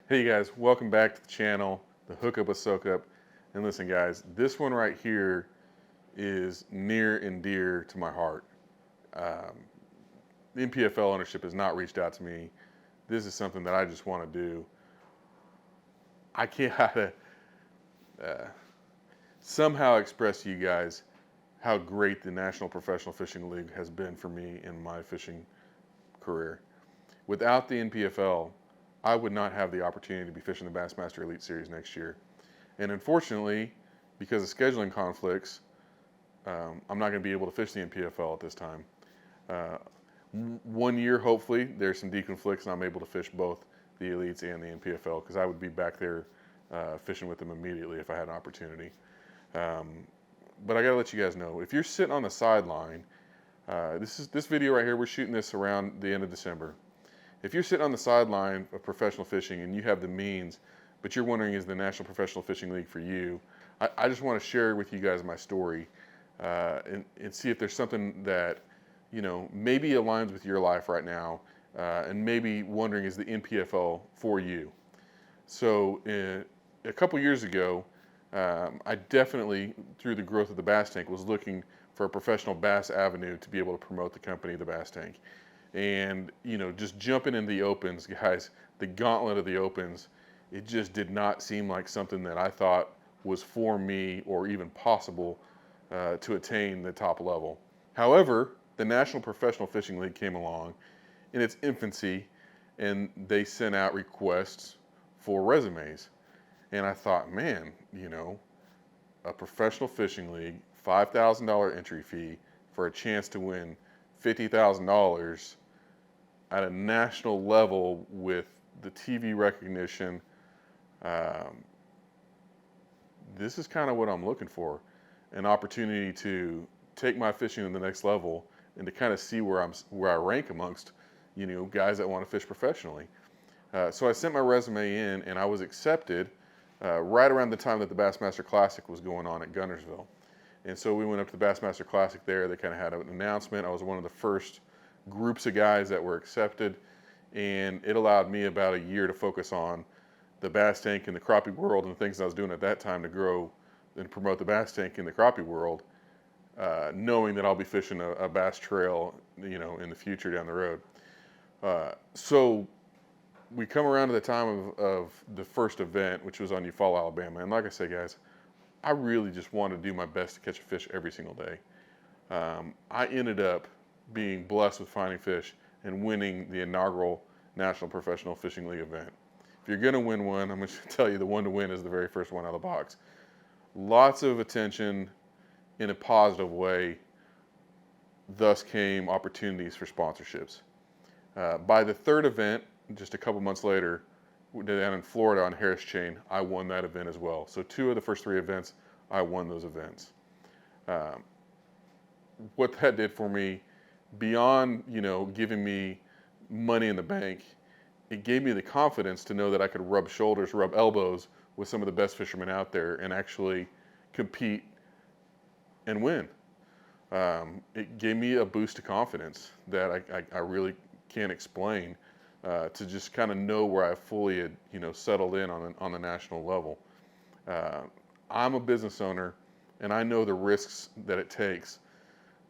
Hey guys, welcome back to the channel, the Hookup with Soak Up. And listen guys, this one right here is near and dear to my heart. Um, the NPFL ownership has not reached out to me. This is something that I just want to do. I can't uh, somehow express to you guys how great the National Professional Fishing League has been for me in my fishing career. Without the NPFL, I would not have the opportunity to be fishing the Bassmaster Elite Series next year. And unfortunately, because of scheduling conflicts, I'm not going to be able to fish the NPFL at this time. Uh, one year, hopefully, there's some deconflicts and I'm able to fish both the Elites and the NPFL because I would be back there fishing with them immediately if I had an opportunity. Um, but I got to let you guys know, if you're sitting on the sideline, this video right here, we're shooting this around the end of December. If you're sitting on the sideline of professional fishing and you have the means, but you're wondering is the National Professional Fishing League for you, I just want to share with you guys my story and see if there's something that, you know, maybe aligns with your life right now and maybe wondering is the NPFL for you. So a couple years ago, I definitely, through the growth of the Bass Tank, was looking for a professional bass avenue to be able to promote the company, the Bass Tank. And, you know, just jumping in the opens, guys, the gauntlet of the opens, it just did not seem like something that I thought was for me or even possible to attain the top level. However, the National Professional Fishing League came along in its infancy and they sent out requests for resumes. And I thought, man, you know, a professional fishing league, $5,000 entry fee for a chance to win $50,000 at a national level with the TV recognition. Um, this is kind of what I'm looking for, an opportunity to take my fishing to the next level and to kind of see where I rank amongst, you know, guys that want to fish professionally. So I sent my resume in and I was accepted right around the time that the Bassmaster Classic was going on at Guntersville. And so we went up to the Bassmaster Classic there. They kind of had an announcement. I was one of the first groups of guys that were accepted, and it allowed me about a year to focus on the bass tank and the crappie world and the things I was doing at that time to grow and promote the bass tank in the crappie world, knowing that I'll be fishing a bass trail, you know, in the future down the road. So we come around to the time of the first event, which was on Eufaula, Alabama. And like I said, guys, I really just want to do my best to catch a fish every single day. I ended up being blessed with finding fish and winning the inaugural National Professional Fishing League event. If you're going to win one, I'm going to tell you the one to win is the very first one out of the box. Lots of attention in a positive way, thus came opportunities for sponsorships. By the third event, just a couple months later, down in Florida on Harris Chain, I won that event as well. So 2 of the first 3 events, I won those events. What that did for me, beyond, you know, giving me money in the bank, it gave me the confidence to know that I could rub shoulders, rub elbows with some of the best fishermen out there and actually compete and win. It gave me a boost of confidence that I really can't explain, to just kind of know where I fully had, you know, settled in on the national level. I'm a business owner, and I know the risks that it takes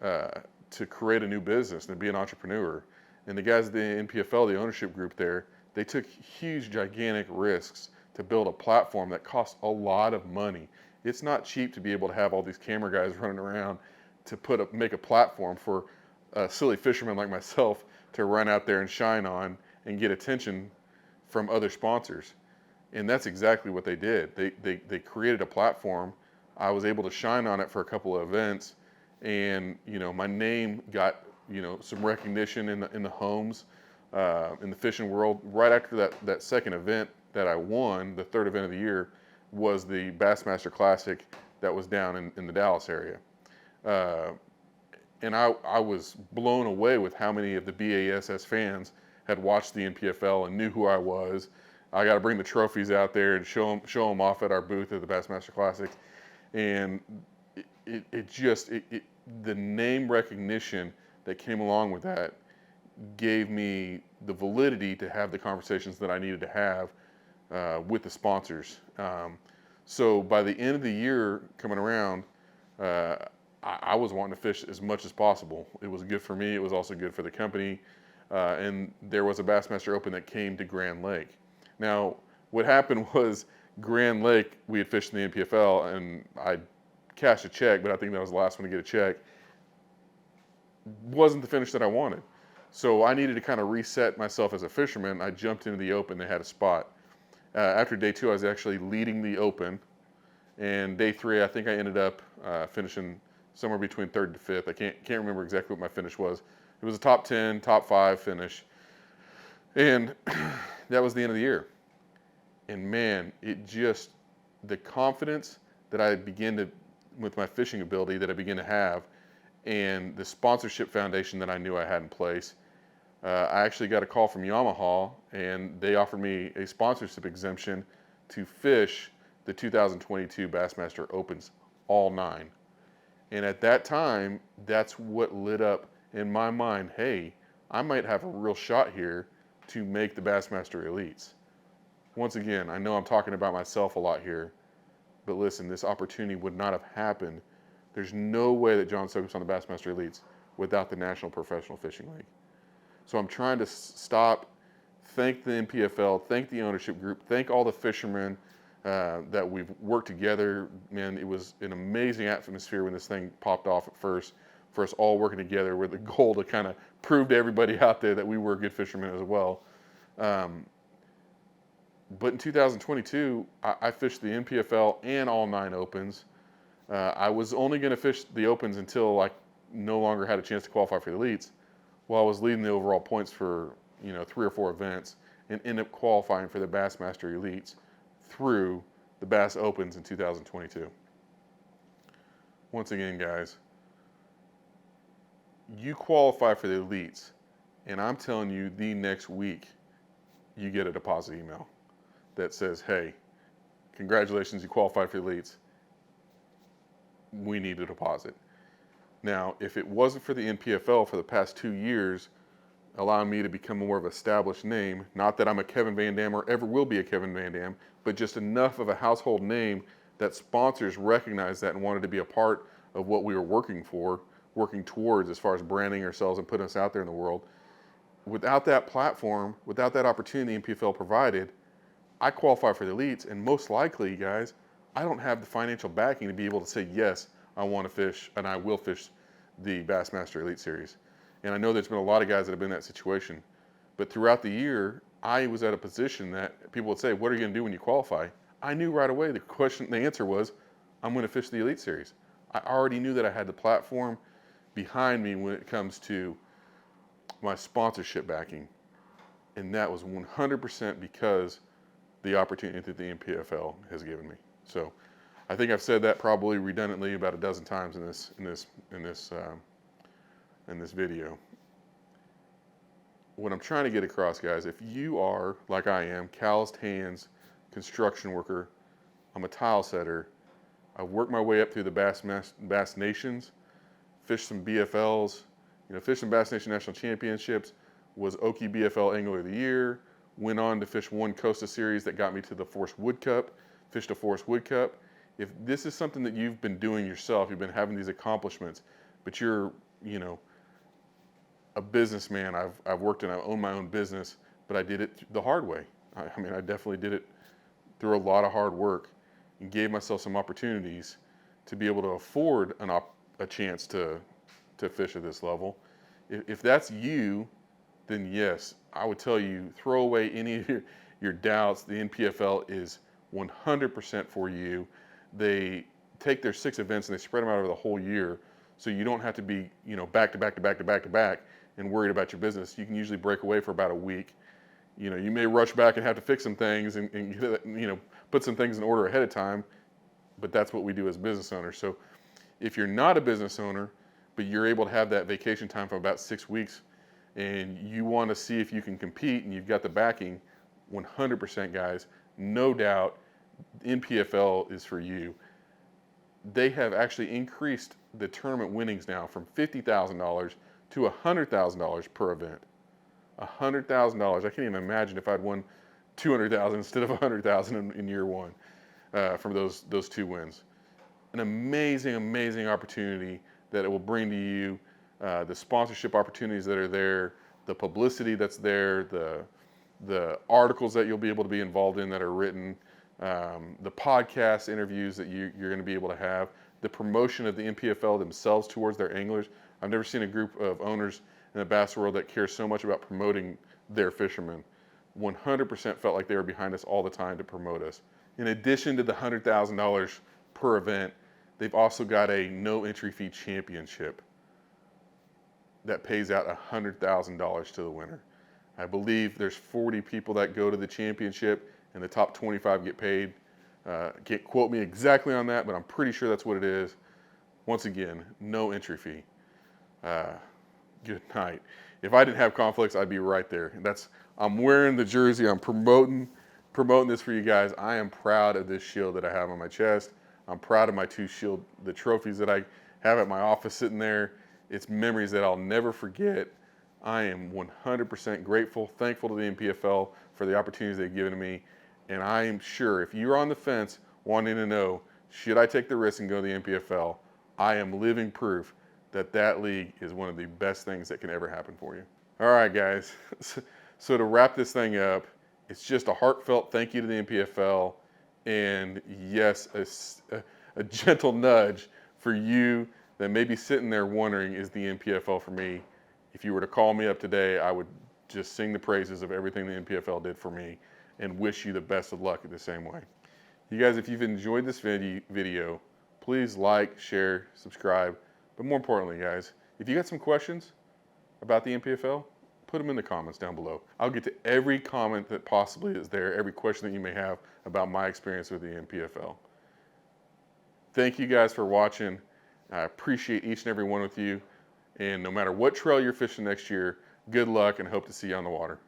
to create a new business and to be an entrepreneur. And the guys at the NPFL, the ownership group there, they took huge, gigantic risks to build a platform that cost a lot of money. It's not cheap to be able to have all these camera guys running around to make a platform for a silly fisherman like myself to run out there and shine on and get attention from other sponsors. And that's exactly what they did. They created a platform. I was able to shine on it for a couple of events, and you know, my name got, you know, some recognition in the homes, in the fishing world. Right after that second event that I won, the third event of the year, was the Bassmaster Classic that was down in the Dallas area. And I was blown away with how many of the BASS fans had watched the NPFL and knew who I was. I got to bring the trophies out there and show them off at our booth at the Bassmaster Classic. And the name recognition that came along with that gave me the validity to have the conversations that I needed to have with the sponsors. So by the end of the year coming around, I was wanting to fish as much as possible. It was good for me. It was also good for the company. And there was a Bassmaster Open that came to Grand Lake. Now, what happened was Grand Lake, we had fished in the NPFL, and I cashed a check, but I think that was the last one to get a check. Wasn't the finish that I wanted. So I needed to kind of reset myself as a fisherman. I jumped into the Open. They had a spot. After day 2, I was actually leading the Open. And day 3, I think I ended up finishing somewhere between 3rd to 5th. I can't remember exactly what my finish was. It was a top 10, top 5 finish. And that was the end of the year. And man, the confidence that I began to, with my fishing ability that I began to have, and the sponsorship foundation that I knew I had in place, I actually got a call from Yamaha, and they offered me a sponsorship exemption to fish the 2022 Bassmaster Opens, all 9. And at that time, that's what lit up in my mind, hey, I might have a real shot here to make the Bassmaster Elites. Once again, I know I'm talking about myself a lot here, but listen, this opportunity would not have happened. There's no way that John Sokop's on the Bassmaster Elites without the National Professional Fishing League. So I'm trying to stop, thank the NPFL, thank the ownership group, thank all the fishermen that we've worked together. Man, it was an amazing atmosphere when this thing popped off at first, for us all working together with the goal to kind of prove to everybody out there that we were good fishermen as well. But in 2022, I fished the NPFL and all 9 Opens. I was only going to fish the Opens until I no longer had a chance to qualify for the Elites, while I was leading the overall points for 3 or 4 events, and ended up qualifying for the Bassmaster Elites through the Bass Opens in 2022. Once again, guys, you qualify for the Elites, and I'm telling you, the next week, you get a deposit email that says, hey, congratulations, you qualified for the Elites. We need a deposit. Now, if it wasn't for the NPFL for the past 2 years, allowing me to become more of an established name, not that I'm a Kevin Van Dam or ever will be a Kevin Van Dam, but just enough of a household name that sponsors recognized that and wanted to be a part of what we were working towards as far as branding ourselves and putting us out there in the world. Without that platform, without that opportunity NPFL provided, I qualify for the Elites, and most likely, guys, I don't have the financial backing to be able to say, yes, I want to fish, and I will fish the Bassmaster Elite Series. And I know there's been a lot of guys that have been in that situation. But throughout the year, I was at a position that people would say, what are you going to do when you qualify? I knew right away the answer was, I'm going to fish the Elite Series. I already knew that I had the platform behind me when it comes to my sponsorship backing. And that was 100% because the opportunity that the NPFL has given me. So I think I've said that probably redundantly about a dozen times in this video. What I'm trying to get across, guys, if you are, like I am, calloused hands, construction worker, I'm a tile setter, I've worked my way up through the Bass Nations, fished some BFLs, fished some Bass Nation National Championships, was Okie BFL Angler of the Year, went on to fish one Costa Series that got me to the Forrest Wood Cup, fished a Forrest Wood Cup. If this is something that you've been doing yourself, you've been having these accomplishments, but you're, a businessman, I've worked and I own my own business, but I did it the hard way. I definitely did it through a lot of hard work and gave myself some opportunities to be able to afford a chance to fish at this level. If that's you, then yes, I would tell you, throw away any of your doubts. The NPFL is 100% for you. They take their 6 events and they spread them out over the whole year, so you don't have to be, back to back to back to back to back and worried about your business. You can usually break away for about a week. You may rush back and have to fix some things and put some things in order ahead of time, but that's what we do as business owners. So if you're not a business owner, but you're able to have that vacation time for about 6 weeks, and you want to see if you can compete and you've got the backing, 100% guys, no doubt, NPFL is for you. They have actually increased the tournament winnings now from $50,000 to $100,000 per event. $100,000. I can't even imagine if I'd won 200,000 instead of 100,000 in year one from those 2 wins. An amazing, amazing opportunity that it will bring to you, the sponsorship opportunities that are there, the publicity that's there, the articles that you'll be able to be involved in that are written, the podcast interviews that you're going to be able to have, the promotion of the NPFL themselves towards their anglers. I've never seen a group of owners in the bass world that care so much about promoting their fishermen. 100% felt like they were behind us all the time to promote us. In addition to the $100,000 per event, they've also got a no entry fee championship that pays out $100,000 to the winner. I believe there's 40 people that go to the championship, and the top 25 get paid. Can't quote me exactly on that, but I'm pretty sure that's what it is. Once again, no entry fee. Good night. If I didn't have conflicts, I'd be right there. I'm wearing the jersey. I'm promoting this for you guys. I am proud of this shield that I have on my chest. I'm proud of my 2 the trophies that I have at my office sitting there. It's memories that I'll never forget. I am 100% grateful, thankful to the NPFL for the opportunities they've given to me. And I am sure if you're on the fence wanting to know, should I take the risk and go to the NPFL, I am living proof that that league is one of the best things that can ever happen for you. All right, guys. So to wrap this thing up, it's just a heartfelt thank you to the NPFL, and yes, a gentle nudge for you that may be sitting there wondering, is the NPFL for me? If you were to call me up today, I would just sing the praises of everything the NPFL did for me and wish you the best of luck the same way. You guys, if you've enjoyed this video, please like, share, subscribe. But more importantly, guys, if you got some questions about the NPFL, put them in the comments down below. I'll get to every comment that possibly is there, every question that you may have about my experience with the NPFL. Thank you guys for watching. I appreciate each and every one of you. And no matter what trail you're fishing next year, good luck and hope to see you on the water.